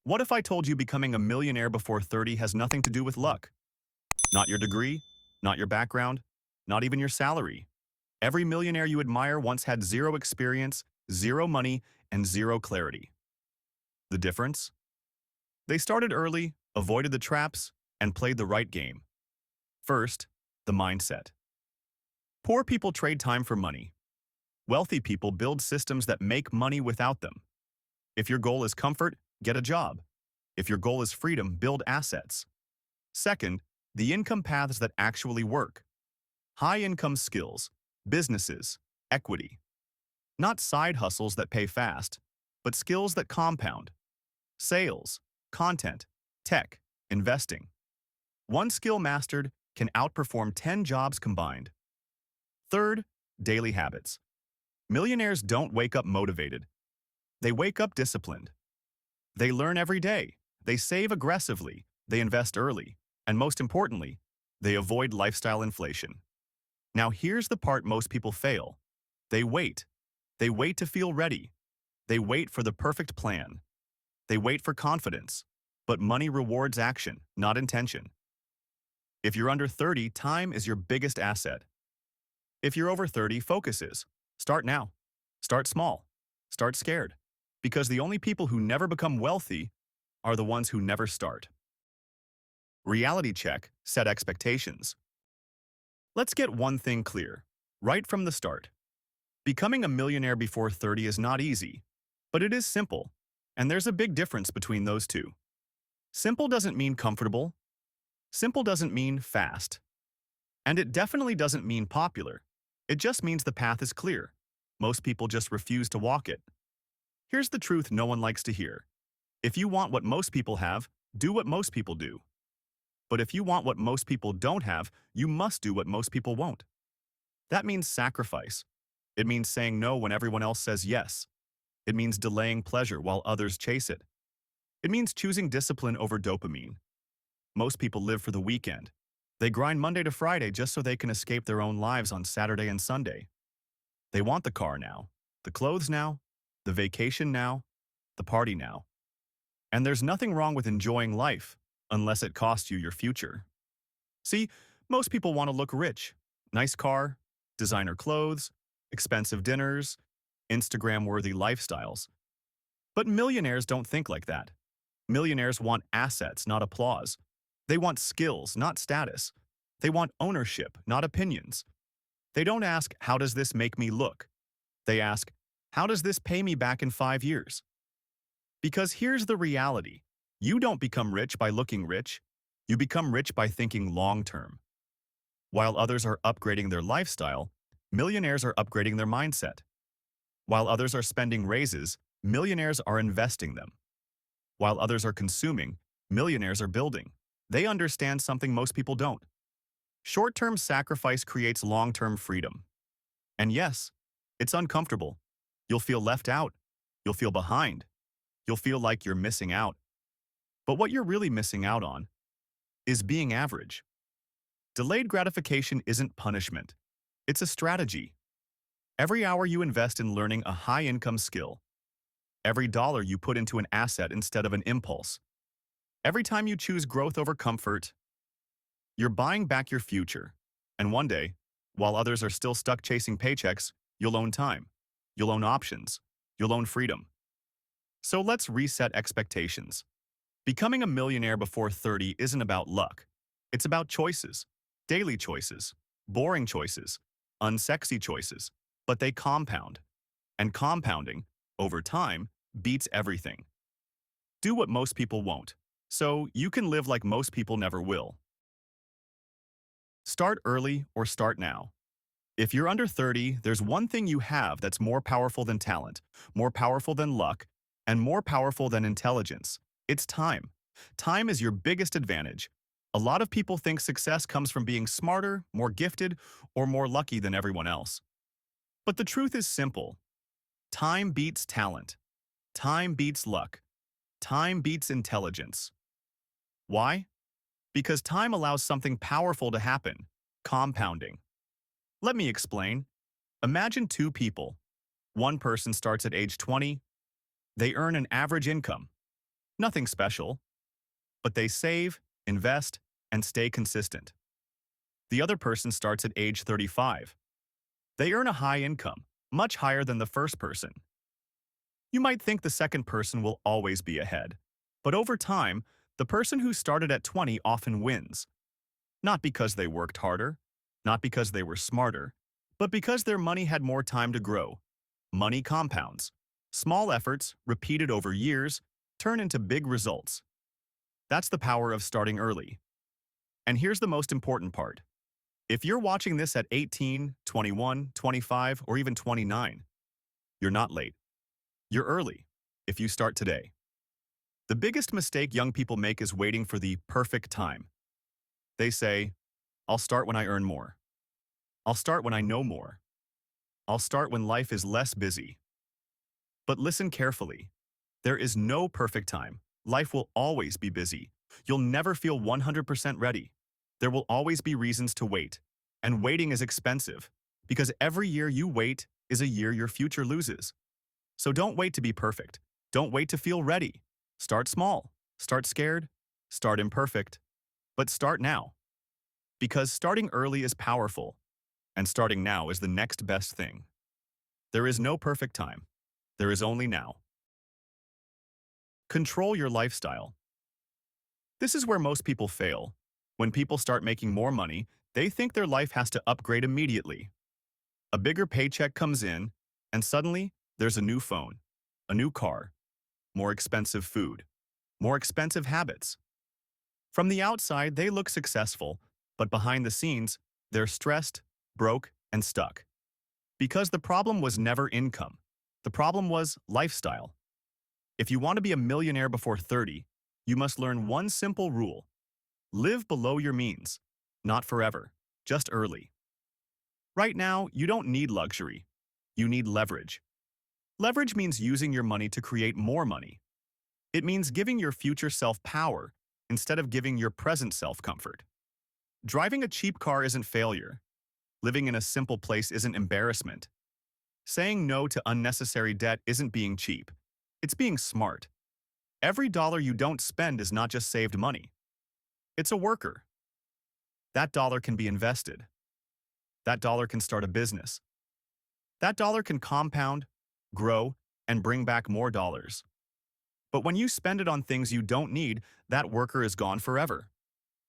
What if I told you becoming a millionaire before 30 has nothing to do with luck? Not your degree, not your background, not even your salary. Every millionaire you admire once had zero experience, zero money, and zero clarity. The difference? They started early, avoided the traps, and played the right game. First, the mindset. Poor people trade time for money. Wealthy people build systems that make money without them. If your goal is comfort, get a job. If your goal is freedom, build assets. Second, the income paths that actually work. High-income skills, businesses, equity. Not side hustles that pay fast, but skills that compound. Sales, content, tech, investing. One skill mastered can outperform 10 jobs combined. Third, daily habits. Millionaires don't wake up motivated. They wake up disciplined. They learn every day. They save aggressively. They invest early. And most importantly, they avoid lifestyle inflation. Now here's the part most people fail. They wait. They wait to feel ready. They wait for the perfect plan. They wait for confidence. But money rewards action, not intention. If you're under 30, time is your biggest asset. If you're over 30, focus is. Start now. Start small. Start scared. Because the only people who never become wealthy are the ones who never start. Reality check, set expectations. Let's get one thing clear, right from the start. Becoming a millionaire before 30 is not easy, but it is simple, and there's a big difference between those two. Simple doesn't mean comfortable. Simple doesn't mean fast. And it definitely doesn't mean popular. It just means the path is clear. Most people just refuse to walk it. Here's the truth no one likes to hear. If you want what most people have, do what most people do. But if you want what most people don't have, you must do what most people won't. That means sacrifice. It means saying no when everyone else says yes. It means delaying pleasure while others chase it. It means choosing discipline over dopamine. Most people live for the weekend. They grind Monday to Friday just so they can escape their own lives on Saturday and Sunday. They want the car now, the clothes now, the vacation now, the party now. And there's nothing wrong with enjoying life, unless it costs you your future. See, most people want to look rich. Nice car, designer clothes, expensive dinners, Instagram-worthy lifestyles. But millionaires don't think like that. Millionaires want assets, not applause. They want skills, not status. They want ownership, not opinions. They don't ask, how does this make me look? They ask, how does this pay me back in 5 years? Because here's the reality. You don't become rich by looking rich. You become rich by thinking long-term. While others are upgrading their lifestyle, millionaires are upgrading their mindset. While others are spending raises, millionaires are investing them. While others are consuming, millionaires are building. They understand something most people don't. Short-term sacrifice creates long-term freedom. And yes, it's uncomfortable. You'll feel left out. You'll feel behind. You'll feel like you're missing out. But what you're really missing out on is being average. Delayed gratification isn't punishment. It's a strategy. Every hour you invest in learning a high-income skill, every dollar you put into an asset instead of an impulse, every time you choose growth over comfort, you're buying back your future. And one day, while others are still stuck chasing paychecks, you'll own time. You'll own options. You'll own freedom. So let's reset expectations. Becoming a millionaire before 30 isn't about luck. It's about choices. Daily choices. Boring choices. Unsexy choices. But they compound. And compounding, over time, beats everything. Do what most people won't, so you can live like most people never will. Start early or start now. If you're under 30, there's one thing you have that's more powerful than talent, more powerful than luck, and more powerful than intelligence. It's time. Time is your biggest advantage. A lot of people think success comes from being smarter, more gifted, or more lucky than everyone else. But the truth is simple. Time beats talent. Time beats luck. Time beats intelligence. Why? Because time allows something powerful to happen, compounding. Let me explain. Imagine two people. One person starts at age 20. They earn an average income. Nothing special, but they save, invest, and stay consistent. The other person starts at age 35. They earn a high income, much higher than the first person. You might think the second person will always be ahead, but over time, the person who started at 20 often wins. Not because they worked harder, not because they were smarter, but because their money had more time to grow. Money compounds. Small efforts, repeated over years, turn into big results. That's the power of starting early. And here's the most important part. If you're watching this at 18, 21, 25, or even 29, you're not late. You're early, if you start today. The biggest mistake young people make is waiting for the perfect time. They say, I'll start when I earn more. I'll start when I know more. I'll start when life is less busy. But listen carefully. There is no perfect time. Life will always be busy. You'll never feel 100% ready. There will always be reasons to wait. And waiting is expensive, because every year you wait is a year your future loses. So don't wait to be perfect. Don't wait to feel ready. Start small. Start scared. Start imperfect. But start now. Because starting early is powerful, and starting now is the next best thing. There is no perfect time. There is only now. Control your lifestyle. This is where most people fail. When people start making more money, they think their life has to upgrade immediately. A bigger paycheck comes in, and suddenly there's a new phone, a new car, more expensive food, more expensive habits. From the outside, they look successful, but behind the scenes, they're stressed, broke, and stuck. Because the problem was never income. The problem was lifestyle. If you want to be a millionaire before 30, you must learn one simple rule. Live below your means. Not forever, just early. Right now, you don't need luxury. You need leverage. Leverage means using your money to create more money. It means giving your future self power instead of giving your present self comfort. Driving a cheap car isn't failure. Living in a simple place isn't embarrassment. Saying no to unnecessary debt isn't being cheap. It's being smart. Every dollar you don't spend is not just saved money. It's a worker. That dollar can be invested. That dollar can start a business. That dollar can compound, grow, and bring back more dollars. But when you spend it on things you don't need, that worker is gone forever.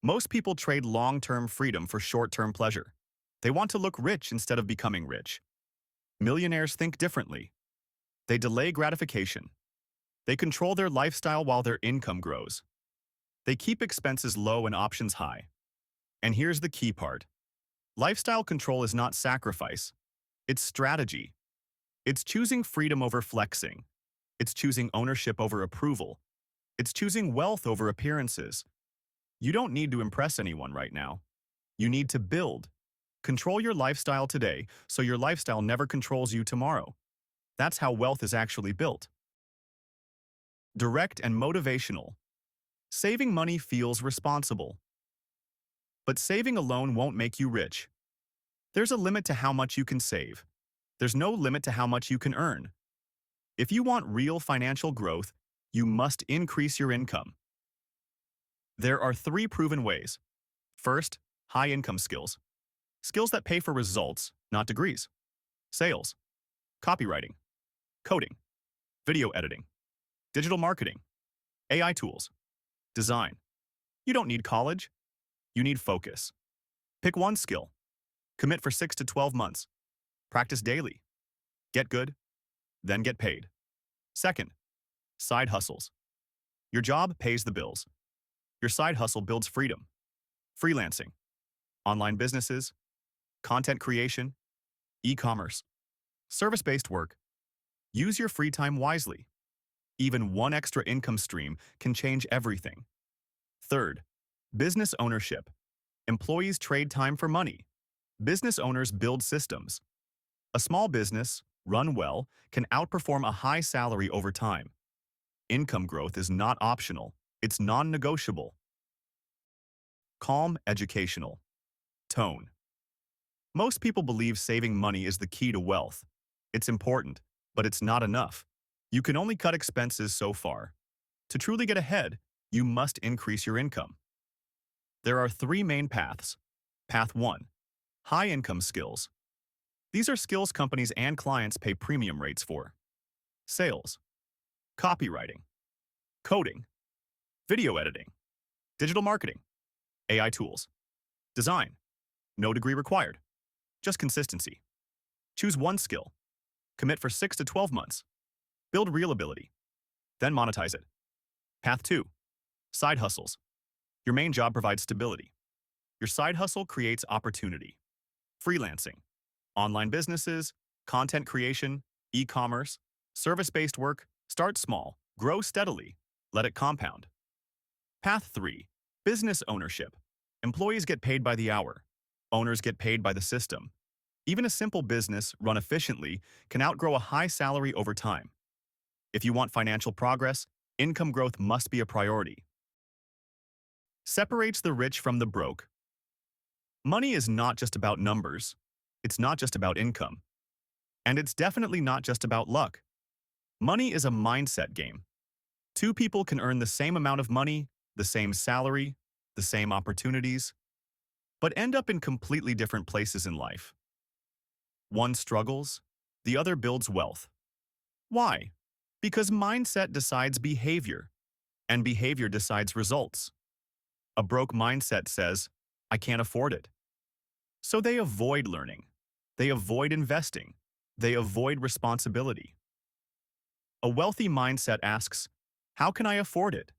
Most people trade long-term freedom for short-term pleasure. They want to look rich instead of becoming rich. Millionaires think differently. They delay gratification. They control their lifestyle while their income grows. They keep expenses low and options high. And here's the key part. Lifestyle control is not sacrifice. It's strategy. It's choosing freedom over flexing. It's choosing ownership over approval. It's choosing wealth over appearances. You don't need to impress anyone right now. You need to build. Control your lifestyle today so your lifestyle never controls you tomorrow. That's how wealth is actually built. Direct and motivational. Saving money feels responsible. But saving alone won't make you rich. There's a limit to how much you can save. There's no limit to how much you can earn. If you want real financial growth, you must increase your income. There are 3 proven ways. First, high-income skills. Skills that pay for results, not degrees. Sales, copywriting, coding, video editing, digital marketing, AI tools, design. You don't need college. You need focus. Pick one skill. Commit for 6 to 12 months. Practice daily. Get good, then get paid. Second, side hustles. Your job pays the bills. Your side hustle builds freedom. Freelancing, online businesses, content creation, e-commerce, service-based work. Use your free time wisely. Even one extra income stream can change everything. Third, business ownership. Employees trade time for money. Business owners build systems. A small business, run well, can outperform a high salary over time. Income growth is not optional. It's non-negotiable. Calm, educational. Tone. Most people believe saving money is the key to wealth. It's important, but it's not enough. You can only cut expenses so far. To truly get ahead, you must increase your income. There are three main paths. Path 1. High-income skills. These are skills companies and clients pay premium rates for. Sales, copywriting, coding, video editing, digital marketing, AI tools, design. No degree required, just consistency. Choose one skill. Commit for 6 to 12 months. Build real ability. Then monetize it. Path 2. Side hustles. Your main job provides stability. Your side hustle creates opportunity. Freelancing, online businesses, content creation, e-commerce, service-based work. Start small, grow steadily, let it compound. Path 3. Business ownership. Employees get paid by the hour. Owners get paid by the system. Even a simple business, run efficiently, can outgrow a high salary over time. If you want financial progress, income growth must be a priority. Separates the rich from the broke. Money is not just about numbers. It's not just about income. And it's definitely not just about luck. Money is a mindset game. Two people can earn the same amount of money, the same salary, the same opportunities, but end up in completely different places in life. One struggles, the other builds wealth. Why? Because mindset decides behavior, and behavior decides results. A broke mindset says, I can't afford it. So they avoid learning. They avoid investing. They avoid responsibility. A wealthy mindset asks, how can I afford it?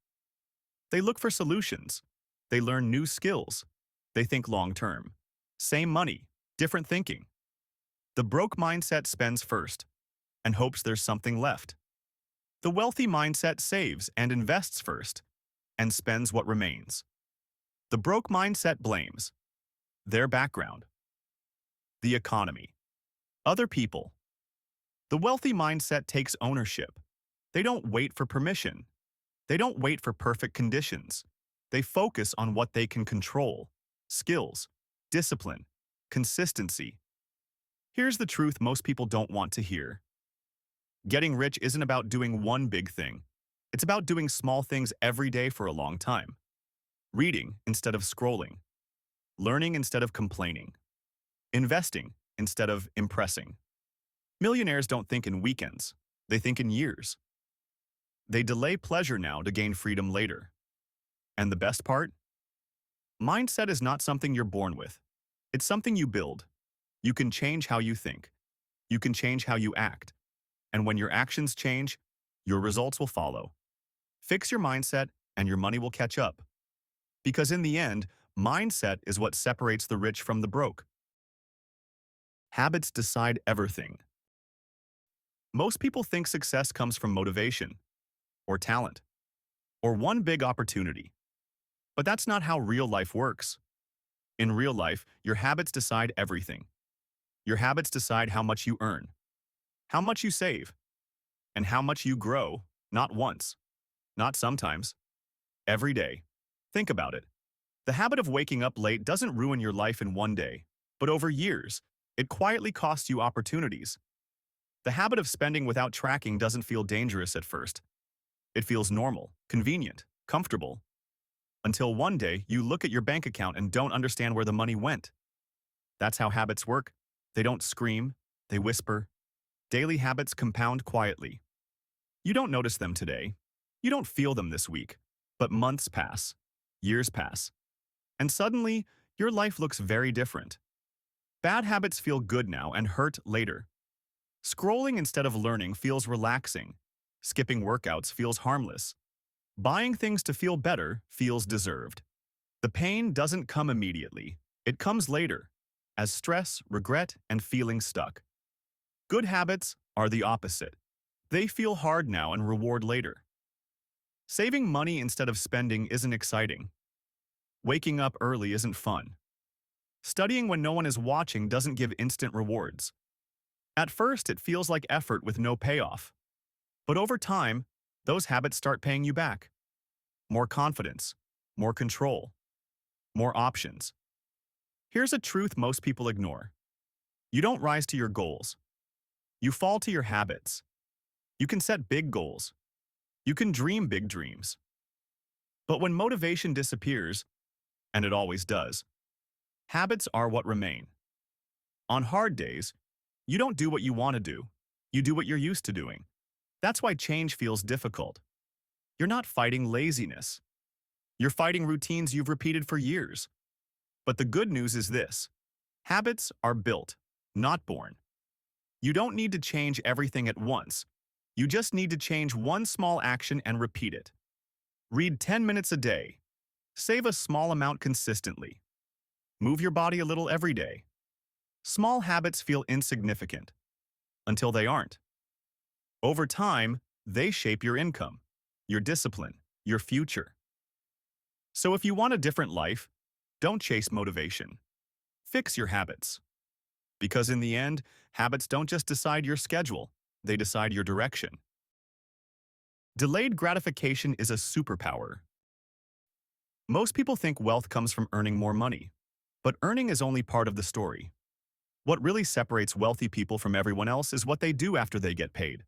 They look for solutions. They learn new skills. They think long-term. Same money, different thinking. The broke mindset spends first and hopes there's something left. The wealthy mindset saves and invests first and spends what remains. The broke mindset blames their background, the economy, other people. The wealthy mindset takes ownership. They don't wait for permission. They don't wait for perfect conditions. They focus on what they can control: skills, discipline, consistency. Here's the truth most people don't want to hear. Getting rich isn't about doing one big thing. It's about doing small things every day for a long time. Reading instead of scrolling. Learning instead of complaining. Investing instead of impressing. Millionaires don't think in weekends. They think in years. They delay pleasure now to gain freedom later. And the best part? Mindset is not something you're born with. It's something you build. You can change how you think. You can change how you act. And when your actions change, your results will follow. Fix your mindset and your money will catch up. Because in the end, mindset is what separates the rich from the broke. Habits decide everything. Most people think success comes from motivation, or talent, or one big opportunity. But that's not how real life works. In real life, your habits decide everything. Your habits decide how much you earn, how much you save, and how much you grow, not once, not sometimes, every day. Think about it. The habit of waking up late doesn't ruin your life in one day, but over years, it quietly costs you opportunities. The habit of spending without tracking doesn't feel dangerous at first. It feels normal, convenient, comfortable, until one day you look at your bank account and don't understand where the money went. That's how habits work. They don't scream, they whisper. Daily habits compound quietly. You don't notice them today. You don't feel them this week. But months pass, years pass, and suddenly your life looks very different. Bad habits feel good now and hurt later. Scrolling instead of learning feels relaxing. Skipping workouts feels harmless. Buying things to feel better feels deserved. The pain doesn't come immediately. It comes later, as stress, regret, and feeling stuck. Good habits are the opposite. They feel hard now and reward later. Saving money instead of spending isn't exciting. Waking up early isn't fun. Studying when no one is watching doesn't give instant rewards. At first, it feels like effort with no payoff. But over time, those habits start paying you back. More confidence, more control, more options. Here's a truth most people ignore. You don't rise to your goals. You fall to your habits. You can set big goals, You can dream big dreams. But when motivation disappears, and it always does, habits are what remain. On hard days, you don't do what you want to do. You do what you're used to doing. That's why change feels difficult. You're not fighting laziness. You're fighting routines you've repeated for years. But the good news is this: habits are built, not born. You don't need to change everything at once. You just need to change one small action and repeat it. Read 10 minutes a day. Save a small amount consistently. Move your body a little every day. Small habits feel insignificant until they aren't. Over time, they shape your income, your discipline, your future. So if you want a different life, don't chase motivation. Fix your habits. Because in the end, habits don't just decide your schedule, they decide your direction. Delayed gratification is a superpower. Most people think wealth comes from earning more money, but earning is only part of the story. What really separates wealthy people from everyone else is what they do after they get paid.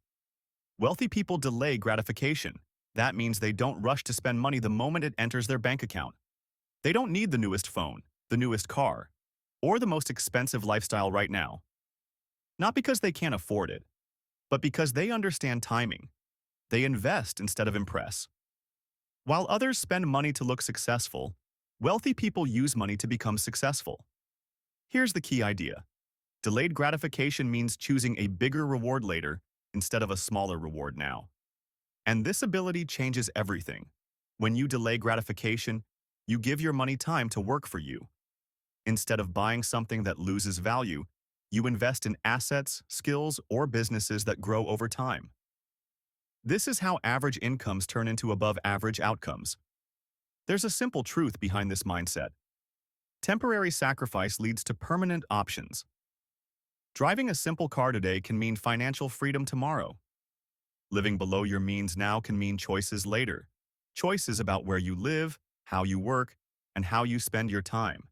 Wealthy people delay gratification. That means they don't rush to spend money the moment it enters their bank account. They don't need the newest phone, the newest car, or the most expensive lifestyle right now. Not because they can't afford it, but because they understand timing. They invest instead of impress. While others spend money to look successful, wealthy people use money to become successful. Here's the key idea. Delayed gratification means choosing a bigger reward later instead of a smaller reward now. And this ability changes everything. When you delay gratification, you give your money time to work for you. Instead of buying something that loses value, you invest in assets, skills, or businesses that grow over time. This is how average incomes turn into above-average outcomes. There's a simple truth behind this mindset. Temporary sacrifice leads to permanent options. Driving a simple car today can mean financial freedom tomorrow. Living below your means now can mean choices later. Choices about where you live, how you work, and how you spend your time.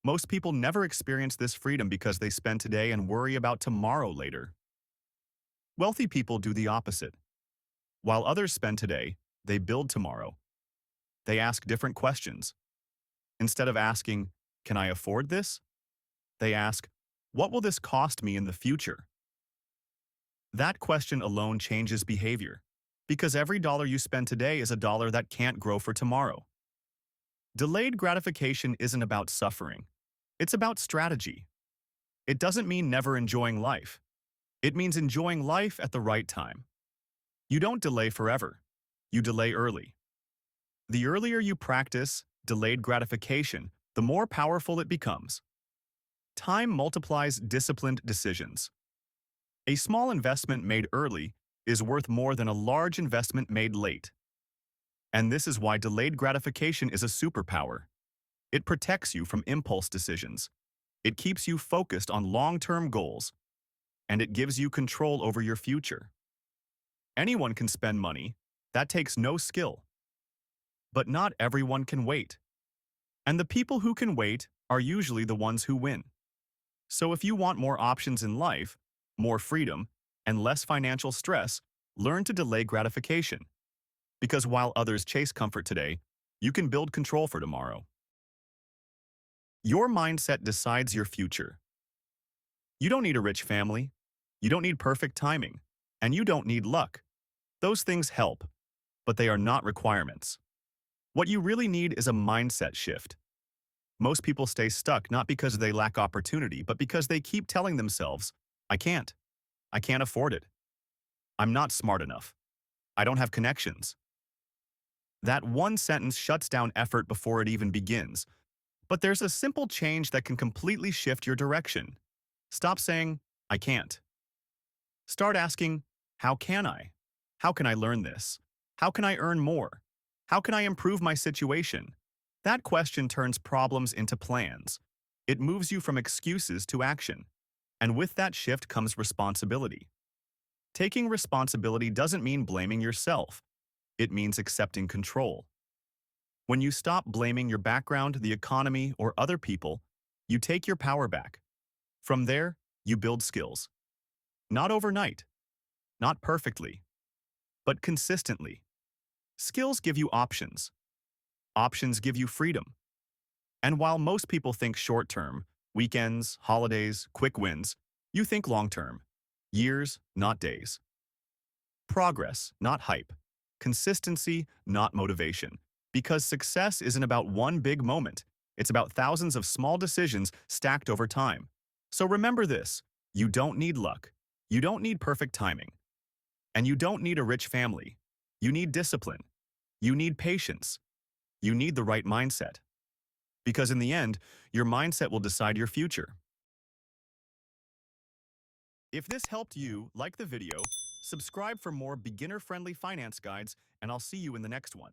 Most people never experience this freedom because they spend today and worry about tomorrow later. Wealthy people do the opposite. While others spend today, they build tomorrow. They ask different questions. Instead of asking, "Can I afford this?" they ask, "What will this cost me in the future?" That question alone changes behavior, because every dollar you spend today is a dollar that can't grow for tomorrow. Delayed gratification isn't about suffering. It's about strategy. It doesn't mean never enjoying life. It means enjoying life at the right time. You don't delay forever. You delay early. The earlier you practice delayed gratification, the more powerful it becomes. Time multiplies disciplined decisions. A small investment made early is worth more than a large investment made late. And this is why delayed gratification is a superpower. It protects you from impulse decisions. It keeps you focused on long-term goals. And it gives you control over your future. Anyone can spend money. That takes no skill. But not everyone can wait. And the people who can wait are usually the ones who win. So if you want more options in life, more freedom, and less financial stress, learn to delay gratification. Because while others chase comfort today, you can build control for tomorrow. Your mindset decides your future. You don't need a rich family. You don't need perfect timing. And you don't need luck. Those things help, but they are not requirements. What you really need is a mindset shift. Most people stay stuck not because they lack opportunity, but because they keep telling themselves, I can't afford it. I'm not smart enough. I don't have connections. That one sentence shuts down effort before it even begins. But there's a simple change that can completely shift your direction. Stop saying, I can't. Start asking, how can I? How can I learn this? How can I earn more? How can I improve my situation? That question turns problems into plans. It moves you from excuses to action. And with that shift comes responsibility. Taking responsibility doesn't mean blaming yourself. It means accepting control. When you stop blaming your background, the economy, or other people, you take your power back. From there, you build skills. Not overnight. Not perfectly. but consistently. Skills give you options. Options give you freedom. And while most people think short-term, weekends, holidays, quick wins, you think long-term, years, not days. Progress, not hype. Consistency, not motivation. Because success isn't about one big moment. It's about thousands of small decisions stacked over time. So remember this, you don't need luck. You don't need perfect timing. And you don't need a rich family. You need discipline. You need patience. You need the right mindset. Because in the end, your mindset will decide your future. If this helped you, like the video, subscribe for more beginner-friendly finance guides, and I'll see you in the next one.